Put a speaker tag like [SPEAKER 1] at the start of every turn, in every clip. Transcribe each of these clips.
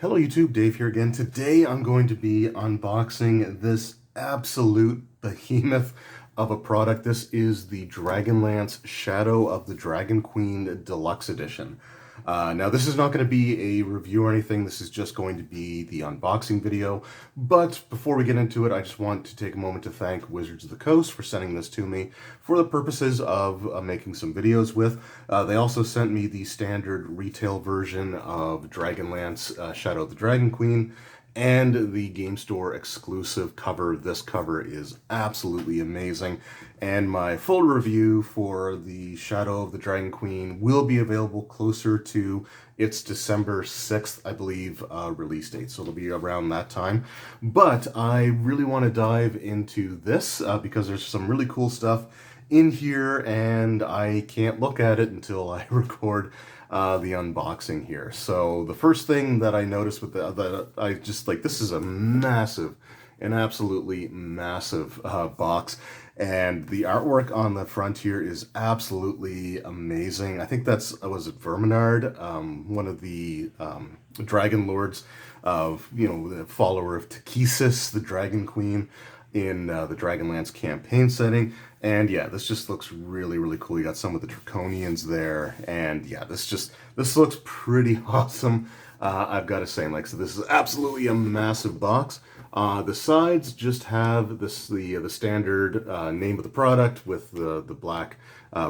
[SPEAKER 1] Hello YouTube, Dave here again. Today I'm going to be unboxing this absolute behemoth of a product. This is the Dragonlance Shadow of the Dragon Queen Deluxe Edition. Now this is not going to be a review or anything, this is just going to be the unboxing video. But before we get into it, I just want to take a moment to thank Wizards of the Coast for sending this to me for the purposes of making some videos with. They also sent me the standard retail version of Dragonlance Shadow of the Dragon Queen and the game store exclusive cover. This cover is absolutely amazing, and my full review for the Shadow of the Dragon Queen will be available closer to its December 6th, I believe, release date, so it'll be around that time. But I really want to dive into this because there's some really cool stuff in here, and I can't look at it until I record the unboxing here. So the first thing that I noticed with I just like, this is a massive, an absolutely massive box, and the artwork on the front here is absolutely amazing. I think was it Verminard, one of the Dragon Lords of, the follower of Takesis, the Dragon Queen, in the Dragonlance campaign setting. And yeah, this just looks really, really cool. You got some of the Draconians there, and yeah, this looks pretty awesome. I've got to say, so this is absolutely a massive box. The sides just have the standard name of the product with the black,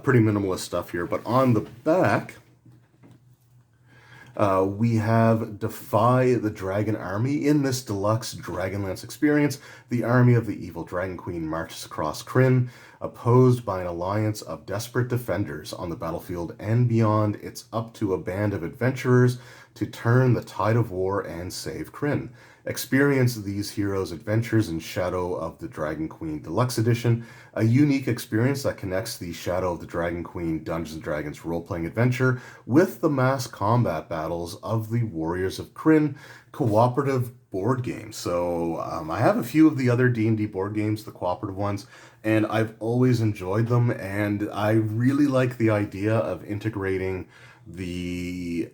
[SPEAKER 1] pretty minimalist stuff here. But on the back, we have Defy the Dragon Army. In this deluxe Dragonlance experience, the army of the evil Dragon Queen marches across Krynn, opposed by an alliance of desperate defenders on the battlefield and beyond. It's up to a band of adventurers to turn the tide of war and save Krynn. Experience these heroes' adventures in Shadow of the Dragon Queen Deluxe Edition, a unique experience that connects the Shadow of the Dragon Queen Dungeons & Dragons role-playing adventure with the mass combat battles of the Warriors of Krynn cooperative board game. So I have a few of the other D&D board games, the cooperative ones, and I've always enjoyed them, and I really like the idea of integrating the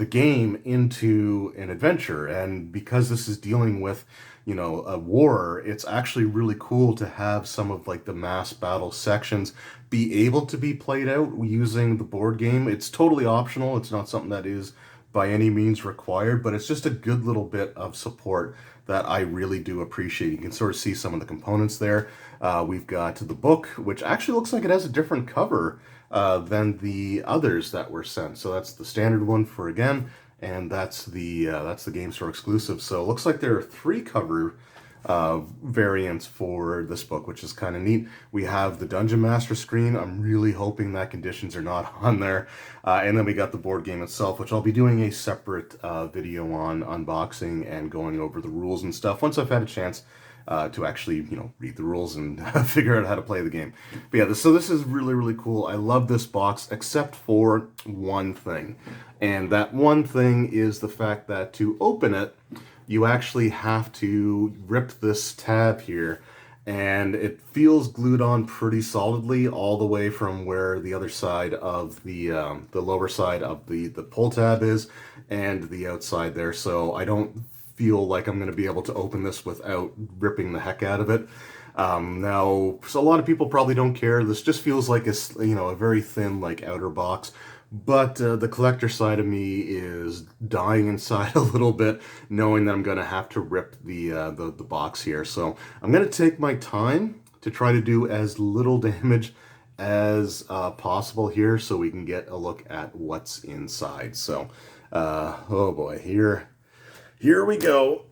[SPEAKER 1] game into an adventure. And because this is dealing with, a war, it's actually really cool to have some of the mass battle sections be able to be played out using the board game. It's totally optional. It's not something that is by any means required, but it's just a good little bit of support that I really do appreciate. You can sort of see some of the components there. We've got the book, which actually looks like it has a different cover than the others that were sent. So that's the standard one for again, and that's the game store exclusive. So it looks like there are 3 cover variants for this book, which is kind of neat. We have the Dungeon Master screen. I'm really hoping that conditions are not on there. And then we got the board game itself, which I'll be doing a separate video on unboxing and going over the rules and stuff once I've had a chance to actually, read the rules and figure out how to play the game. But yeah, so this is really, really cool. I love this box, except for one thing. And that one thing is the fact that to open it, you actually have to rip this tab here, and it feels glued on pretty solidly all the way from where the other side of the lower side of the pull tab is, and the outside there. So I don't feel like I'm going to be able to open this without ripping the heck out of it. Now, so a lot of people probably don't care. This just feels like a very thin outer box. But the collector side of me is dying inside a little bit, knowing that I'm going to have to rip the box here. So I'm going to take my time to try to do as little damage as possible here, so we can get a look at what's inside. So, oh boy, here we go.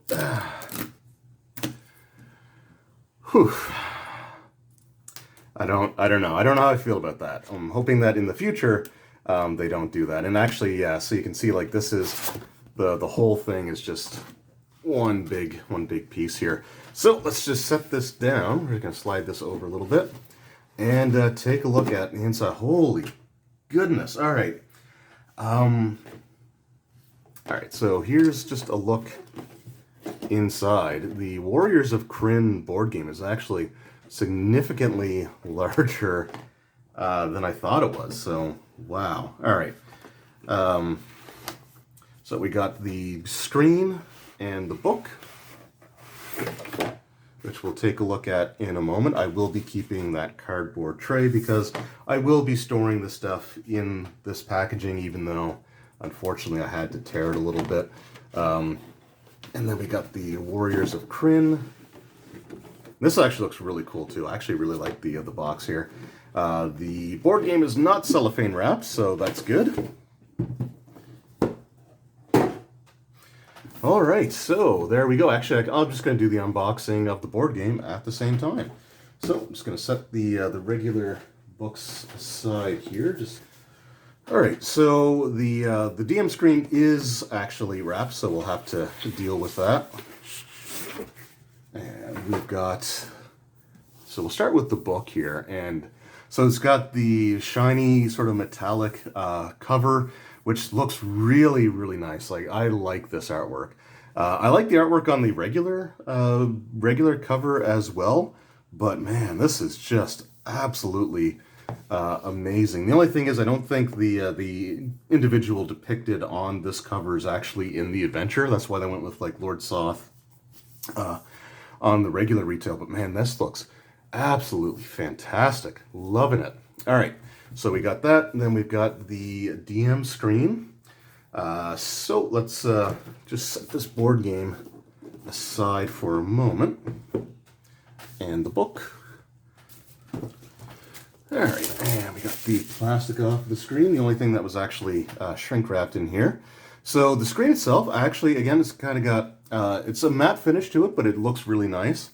[SPEAKER 1] Whew. I don't know. I don't know how I feel about that. I'm hoping that in the future they don't do that. And actually, yeah, so you can see this is the whole thing is just one big piece here. So let's just set this down. We're gonna slide this over a little bit and take a look at the inside. Holy goodness! All right, so here's just a look inside. The Warriors of Krynn board game is actually significantly larger than I thought it was. So wow. All right. So we got the screen and the book, which we'll take a look at in a moment. I will be keeping that cardboard tray because I will be storing the stuff in this packaging, even though unfortunately I had to tear it a little bit. And then we got the Warriors of Krynn. This actually looks really cool too. I actually really like the box here. The board game is not cellophane wrapped, so that's good. All right, so there we go. Actually, I'm just going to do the unboxing of the board game at the same time. So I'm just going to set the regular books aside here. All right. So the DM screen is actually wrapped, so we'll have to deal with that. And we've got. So we'll start with the book here, and so it's got the shiny sort of metallic cover, which looks really, really nice. Like, I like this artwork. I like the artwork on the regular cover as well, but man, this is just absolutely amazing. The only thing is, I don't think the individual depicted on this cover is actually in the adventure. That's why they went with like Lord Soth on the regular retail. But man, this looks absolutely fantastic. Loving it. All right. So we got that, and then we've got the DM screen. So let's just set this board game aside for a moment. And the book. All right, and we got the plastic off the screen. The only thing that was actually shrink wrapped in here. So the screen itself, actually, again, it's kind of got, it's a matte finish to it, but it looks really nice.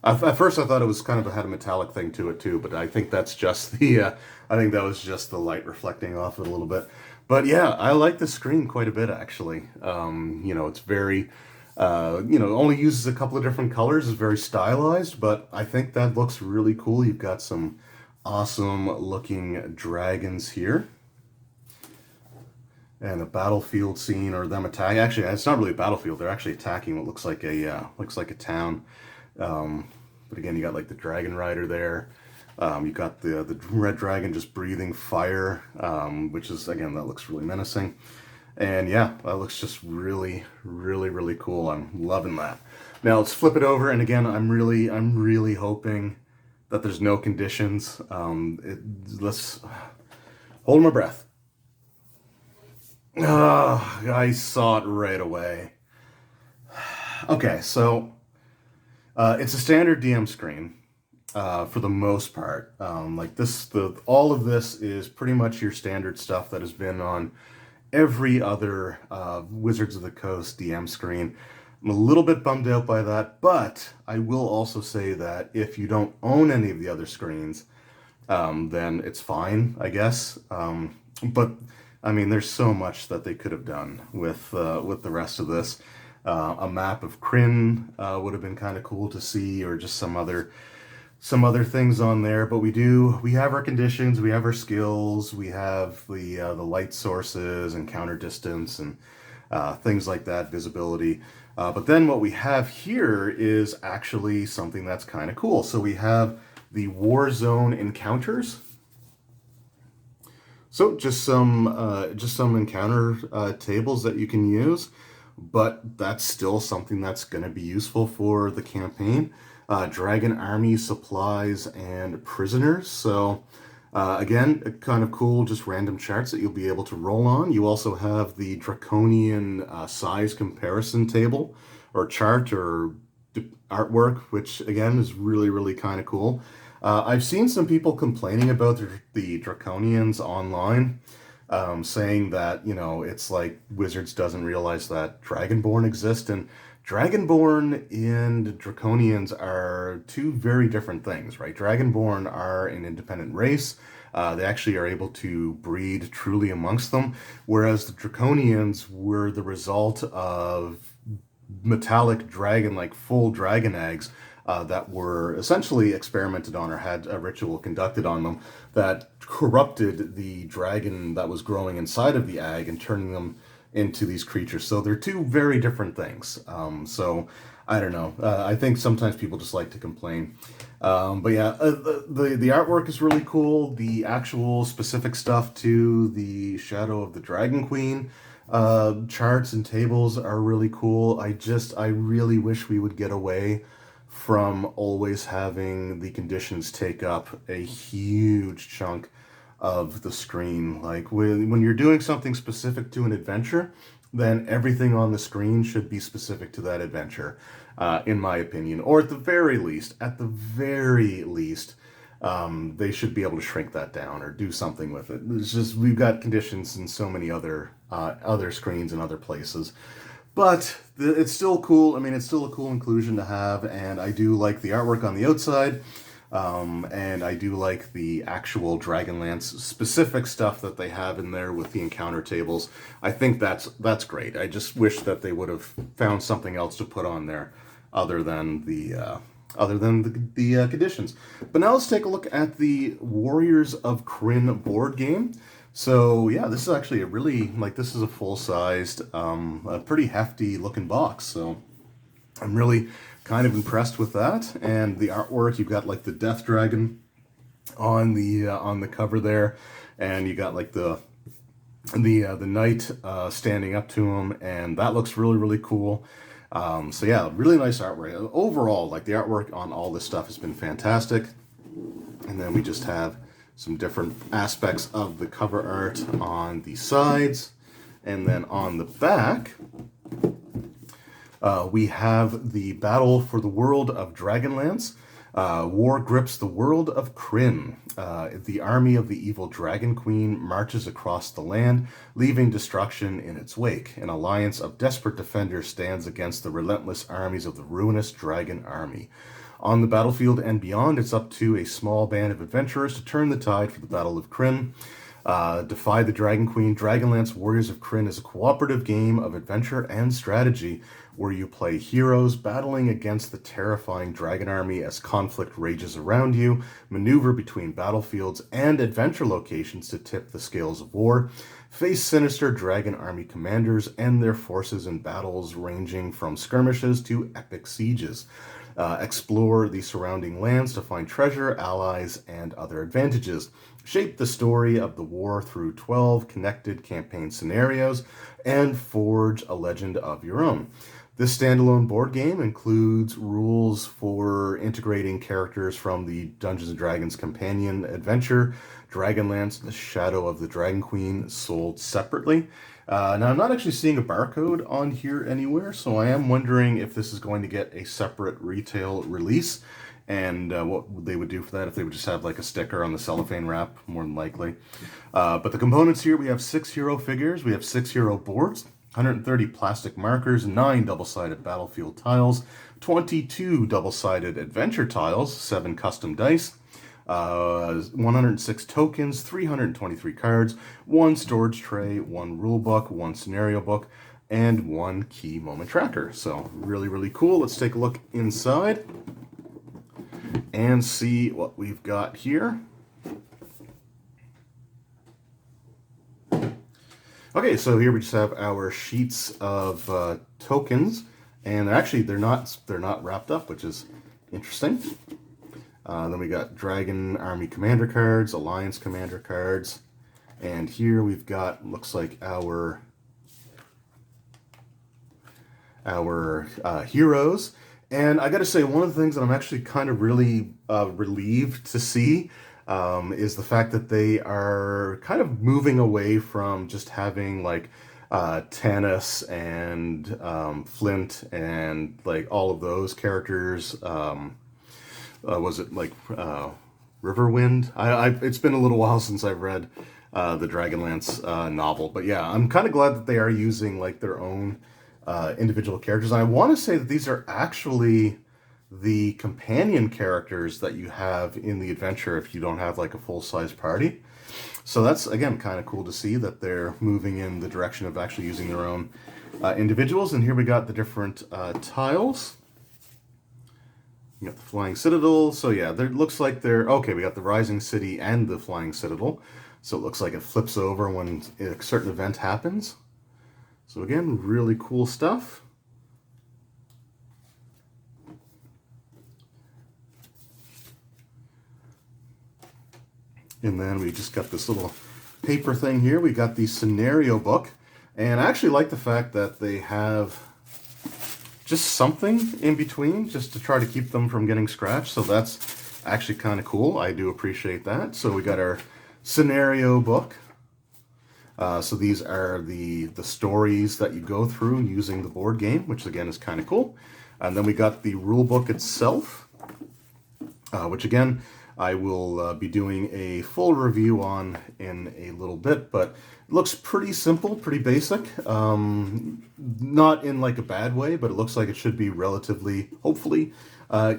[SPEAKER 1] At first I thought it was kind of had a metallic thing to it too, but I think that's just the, I think that was just the light reflecting off it a little bit. But yeah, I like the screen quite a bit actually. You know, it's very, you know, only uses a couple of different colors, is very stylized, but I think that looks really cool. You've got some awesome looking dragons here. And a battlefield scene, or them attack. Actually, it's not really a battlefield. They're actually attacking what looks like a town. But again, you got like the dragon rider there. You got the red dragon just breathing fire, which is, again, that looks really menacing. And yeah, that looks just really, really, really cool. I'm loving that. Now let's flip it over, and again, I'm really hoping that there's no conditions. Let's hold my breath. I saw it right away. Okay, so it's a standard DM screen for the most part. Like this, all of this is pretty much your standard stuff that has been on every other Wizards of the Coast DM screen. I'm a little bit bummed out by that, but I will also say that if you don't own any of the other screens, then it's fine, I guess. But I mean, there's so much that they could have done with the rest of this. A map of Krynn would have been kind of cool to see, or just some other things on there. But we have our conditions, we have our skills, we have the light sources and counter distance and things like that, visibility. But then what we have here is actually something that's kind of cool. So we have the war zone encounters. So just some encounter tables that you can use, but that's still something that's going to be useful for the campaign. Dragon army supplies and prisoners. So again, kind of cool, just random charts that you'll be able to roll on. You also have the draconian size comparison table or chart or artwork, which again is really, really kind of cool. I've seen some people complaining about the Draconians online, saying that, you know, it's like Wizards doesn't realize that Dragonborn exist, and Dragonborn and Draconians are two very different things, right? Dragonborn are an independent race. They actually are able to breed truly amongst them, whereas the Draconians were the result of metallic dragon, like full dragon eggs, that were essentially experimented on or had a ritual conducted on them that corrupted the dragon that was growing inside of the egg and turning them into these creatures. So they're two very different things. So I don't know. I think sometimes people just like to complain. But yeah, the artwork is really cool. The actual specific stuff to the Shadow of the Dragon Queen Charts and tables are really cool. I really wish we would get away from always having the conditions take up a huge chunk of the screen. Like when you're doing something specific to an adventure, then everything on the screen should be specific to that adventure, in my opinion. Or at the very least, they should be able to shrink that down or do something with it. It's just we've got conditions in so many other screens and other places. But it's still cool. I mean, it's still a cool inclusion to have, and I do like the artwork on the outside. And I do like the actual Dragonlance specific stuff that they have in there with the encounter tables. I think that's great. I just wish that they would have found something else to put on there other than the conditions. But now let's take a look at the Warriors of Krynn board game. So yeah, this is actually this is a full-sized, a pretty hefty looking box. So I'm really kind of impressed with that. And the artwork, you've got like the Death Dragon on the cover there, and you got like the knight standing up to him, and that looks really, really cool. So yeah, really nice artwork. Overall, like the artwork on all this stuff has been fantastic. And then we just have some different aspects of the cover art on the sides. And then on the back, we have the battle for the world of Dragonlance. War grips the world of Krynn. The army of the evil Dragon Queen marches across the land, leaving destruction in its wake. An alliance of desperate defenders stands against the relentless armies of the ruinous Dragon Army. On the battlefield and beyond, it's up to a small band of adventurers to turn the tide for the Battle of Krynn. Defy the Dragon Queen. Dragonlance Warriors of Krynn is a cooperative game of adventure and strategy where you play heroes battling against the terrifying dragon army as conflict rages around you, maneuver between battlefields and adventure locations to tip the scales of war, face sinister dragon army commanders and their forces in battles ranging from skirmishes to epic sieges. Explore the surrounding lands to find treasure, allies, and other advantages. Shape the story of the war through 12 connected campaign scenarios, and forge a legend of your own. This standalone board game includes rules for integrating characters from the Dungeons & Dragons companion adventure, Dragonlance, The Shadow of the Dragon Queen, sold separately. Now, I'm not actually seeing a barcode on here anywhere, so I am wondering if this is going to get a separate retail release, and what they would do for that, if they would just have like a sticker on the cellophane wrap, more than likely. But the components here, we have 6 hero figures, we have 6 hero boards, 130 plastic markers, 9 double-sided battlefield tiles, 22 double-sided adventure tiles, 7 custom dice, 106 tokens, 323 cards, 1 storage tray, 1 rule book, 1 scenario book, and 1 key moment tracker. So really, really cool. Let's take a look inside and see what we've got here. Okay, so here we just have our sheets of tokens, and actually they're not wrapped up, which is interesting. Then we got Dragon Army Commander cards, Alliance Commander cards, and here we've got, looks like our heroes. And I got to say, one of the things that I'm actually kind of really relieved to see is the fact that they are kind of moving away from just having like Tanis and Flint and like all of those characters. Was it like Riverwind? It's been a little while since I've read the Dragonlance novel, but yeah, I'm kind of glad that they are using like their own individual characters. And I want to say that these are actually the companion characters that you have in the adventure if you don't have like a full-size party. So that's, again, kind of cool to see that they're moving in the direction of actually using their own individuals. And here we got the different tiles. You got the Flying Citadel. So yeah, there looks like they're... Okay, we got the Rising City and the Flying Citadel. So it looks like it flips over when a certain event happens. So again, really cool stuff. And then we just got this little paper thing here. We got the scenario book. And I actually like the fact that they have just something in between just to try to keep them from getting scratched. So that's actually kind of cool. I do appreciate that. So we got our scenario book. So these are the stories that you go through using the board game, which again is kind of cool. And then we got the rule book itself, which again I will be doing a full review on in a little bit, but it looks pretty simple, pretty basic. Not in like a bad way, but it looks like it should be relatively, hopefully,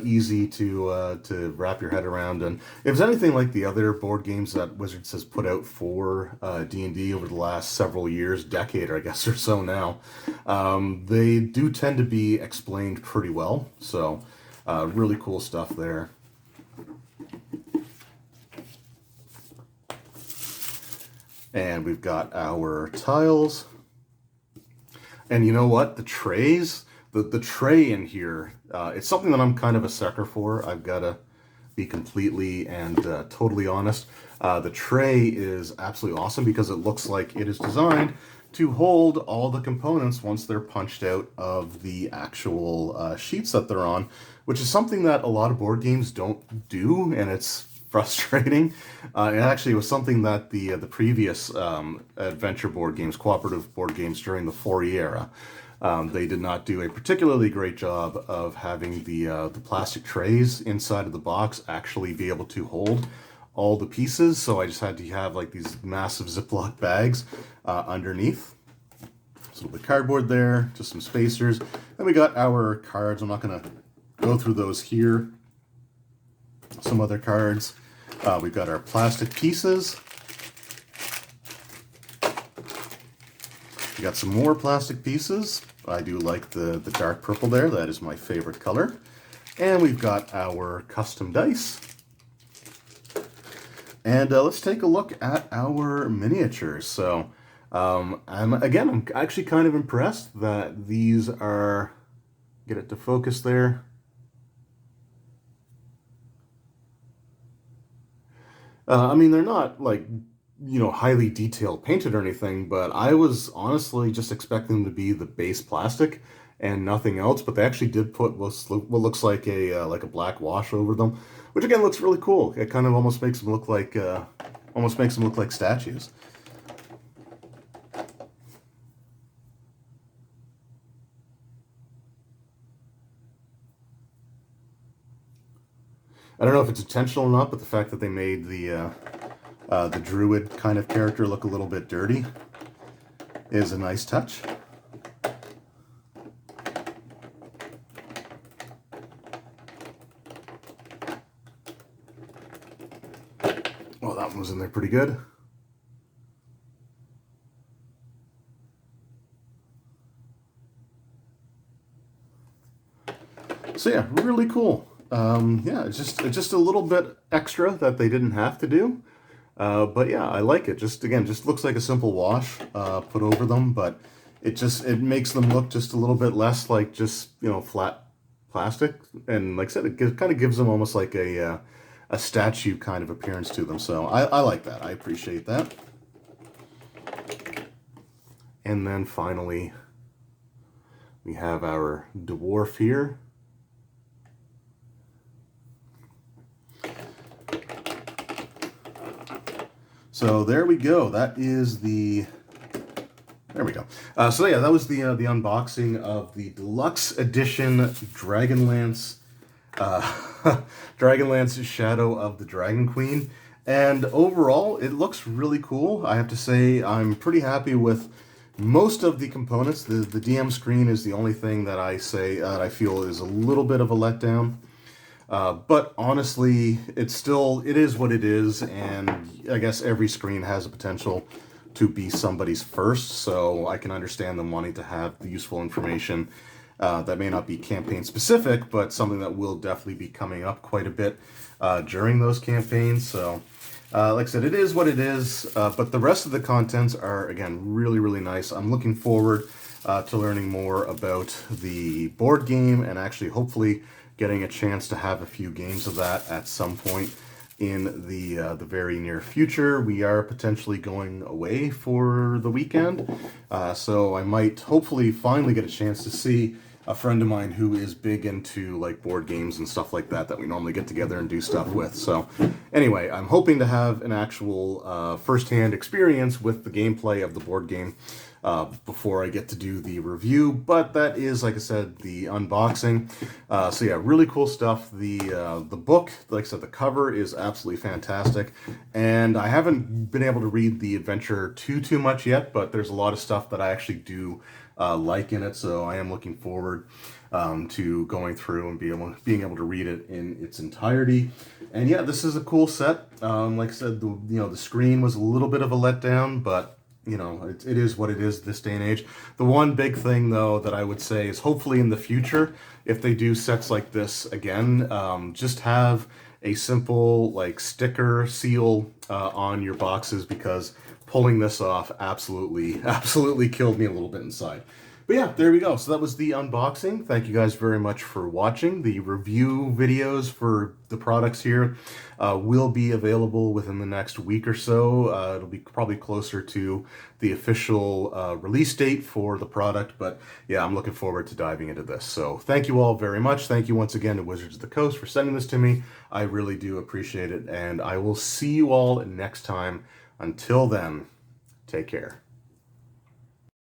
[SPEAKER 1] easy to wrap your head around. And if it's anything like the other board games that Wizards has put out for D&D over the last several years, decade, I guess, or so now, they do tend to be explained pretty well. So really cool stuff there. And we've got our tiles. And you know what? The trays, the tray in here, it's something that I'm kind of a sucker for. I've got to be completely and totally honest. The tray is absolutely awesome because it looks like it is designed to hold all the components once they're punched out of the actual sheets that they're on, which is something that a lot of board games don't do, and it's frustrating. It actually was something that the previous adventure board games, cooperative board games during the 4E era, they did not do a particularly great job of having the plastic trays inside of the box actually be able to hold all the pieces. So I just had to have like these massive Ziploc bags underneath. So a little bit of cardboard there, just some spacers. Then we got our cards. I'm not going to go through those here. Some other cards. We've got our plastic pieces. We got some more plastic pieces. I do like the dark purple there. That is my favorite color. And we've got our custom dice. And let's take a look at our miniatures. So I'm actually kind of impressed that these are, get it to focus there. I mean, they're not like, you know, highly detailed painted or anything, but I was honestly just expecting them to be the base plastic and nothing else. But they actually did put what looks like a black wash over them, which again looks really cool. It kind of almost makes them look like statues. I don't know if it's intentional or not, but the fact that they made the druid kind of character look a little bit dirty is a nice touch. Well, that one was in there pretty good. So yeah, really cool. Yeah, it's just a little bit extra that they didn't have to do. But yeah, I like it. Just looks like a simple wash put over them, but it makes them look just a little bit less like just, you know, flat plastic. And like I said, it kind of gives them almost like a statue kind of appearance to them. So I like that. I appreciate that. And then finally, we have our dwarf here. So there we go. That is the... There we go. So yeah, that was the unboxing of the Deluxe Edition Dragonlance, Dragonlance Shadow of the Dragon Queen. And overall, it looks really cool. I have to say, I'm pretty happy with most of the components. The DM screen is the only thing that I feel is a little bit of a letdown. But honestly, it is what it is, and I guess every screen has a potential to be somebody's first, so I can understand them wanting to have the useful information that may not be campaign specific, but something that will definitely be coming up quite a bit during those campaigns. So, like I said, it is what it is, but the rest of the contents are, again, really, really nice. I'm looking forward to learning more about the board game and actually hopefully getting a chance to have a few games of that at some point in the very near future. We are potentially going away for the weekend, so I might hopefully finally get a chance to see a friend of mine who is big into like board games and stuff like that we normally get together and do stuff with. So anyway, I'm hoping to have an actual first-hand experience with the gameplay of the board game before I get to do the review, but that is, like I said, the unboxing. So yeah, really cool stuff. The book, like I said, the cover is absolutely fantastic, and I haven't been able to read the adventure too much yet, but there's a lot of stuff that I actually do like in it, so I am looking forward to going through and being able to read it in its entirety. And yeah, this is a cool set. Like I said, the screen was a little bit of a letdown, but it is what it is this day and age. The one big thing, though, that I would say is hopefully in the future, if they do sets like this again, just have a simple like sticker seal on your boxes, because pulling this off absolutely killed me a little bit inside. But yeah, there we go. So that was the unboxing. Thank you guys very much for watching. The review videos for the products here will be available within the next week or so. It'll be probably closer to the official release date for the product. But yeah, I'm looking forward to diving into this. So thank you all very much. Thank you once again to Wizards of the Coast for sending this to me. I really do appreciate it. And I will see you all next time. Until then, take care.